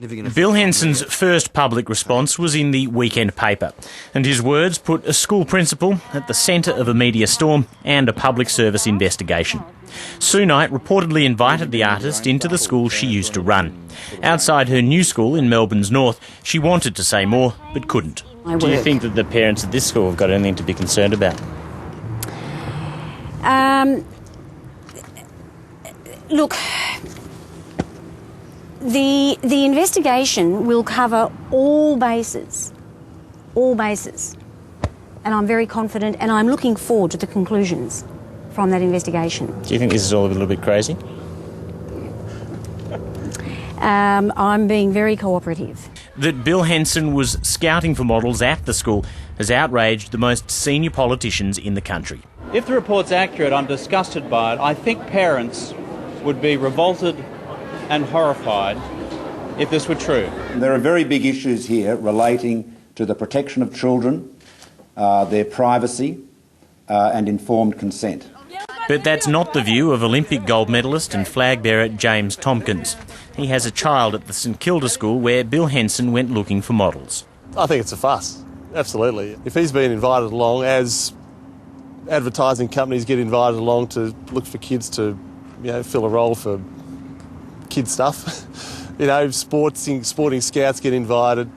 Bill Henson's first public response was in the weekend paper, and his words put a school principal at the centre of a media storm and a public service investigation. Sue Knight reportedly invited the artist into the school she used to run. Outside her new school in Melbourne's north, she wanted to say more, but couldn't. Do you think that the parents at this school have got anything to be concerned about? Look, the investigation will cover all bases, and I'm very confident, and I'm looking forward to the conclusions from that investigation. Do you think this is all a little bit crazy? I'm being very cooperative. That Bill Henson was scouting for models at the school has outraged the most senior politicians in the country. If the report's accurate, I'm disgusted by it. I think parents would be revolted and horrified if this were true. There are very big issues here relating to the protection of children, their privacy and informed consent. But that's not the view of Olympic gold medalist and flag bearer James Tompkins. He has a child at the St Kilda school where Bill Henson went looking for models. I think it's a fuss, absolutely. If he's been invited along, as advertising companies get invited along to look for kids to, fill a role for kid stuff, sporting scouts get invited,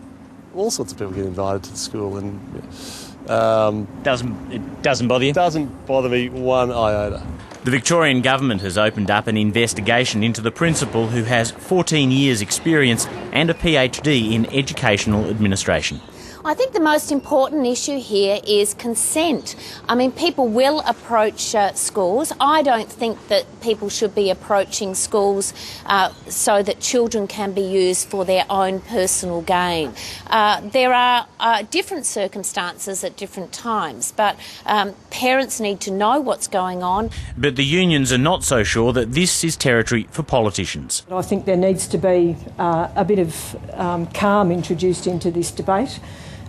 all sorts of people get invited to the school, and it doesn't bother you? It doesn't bother me one iota. The Victorian government has opened up an investigation into the principal, who has 14 years' experience and a PhD in educational administration. I think the most important issue here is consent. I mean, people will approach schools. I don't think that people should be approaching schools so that children can be used for their own personal gain. There are different circumstances at different times, but parents need to know what's going on. But the unions are not so sure that this is territory for politicians. I think there needs to be a bit of calm introduced into this debate.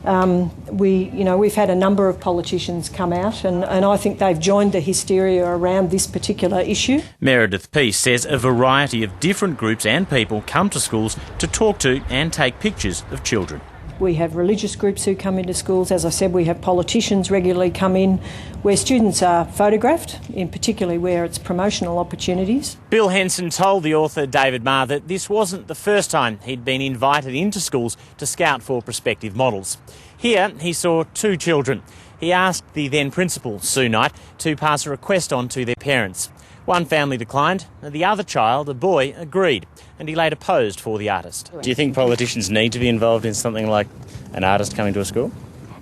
We've had a number of politicians come out and I think they've joined the hysteria around this particular issue. Meredith Peace says a variety of different groups and people come to schools to talk to and take pictures of children. We have religious groups who come into schools. As I said, we have politicians regularly come in where students are photographed, in particularly where it's promotional opportunities. Bill Henson told the author David Marr that this wasn't the first time he'd been invited into schools to scout for prospective models. Here he saw two children. He asked the then principal, Sue Knight, to pass a request on to their parents. One family declined, and the other child, a boy, agreed, and he later posed for the artist. Do you think politicians need to be involved in something like an artist coming to a school?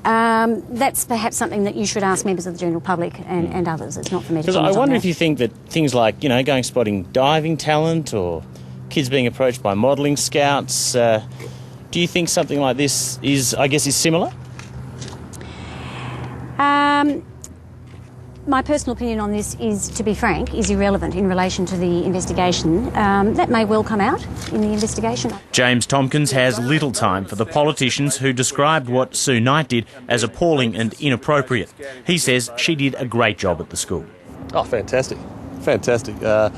That's perhaps something that you should ask members of the general public and others. It's not for me to comment on. I wonder if you think that things like, going spotting diving talent or kids being approached by modelling scouts, do you think something like this is similar? My personal opinion on this is, to be frank, is irrelevant in relation to the investigation. That may well come out in the investigation. James Tompkins has little time for the politicians who described what Sue Knight did as appalling and inappropriate. He says she did a great job at the school. Oh, fantastic. Fantastic. That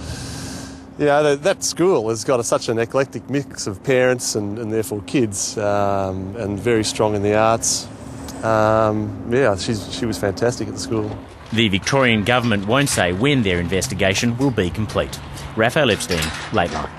school has got such an eclectic mix of parents and therefore kids, and very strong in the arts. She was fantastic at the school. The Victorian government won't say when their investigation will be complete. Raphael Epstein, Late Line.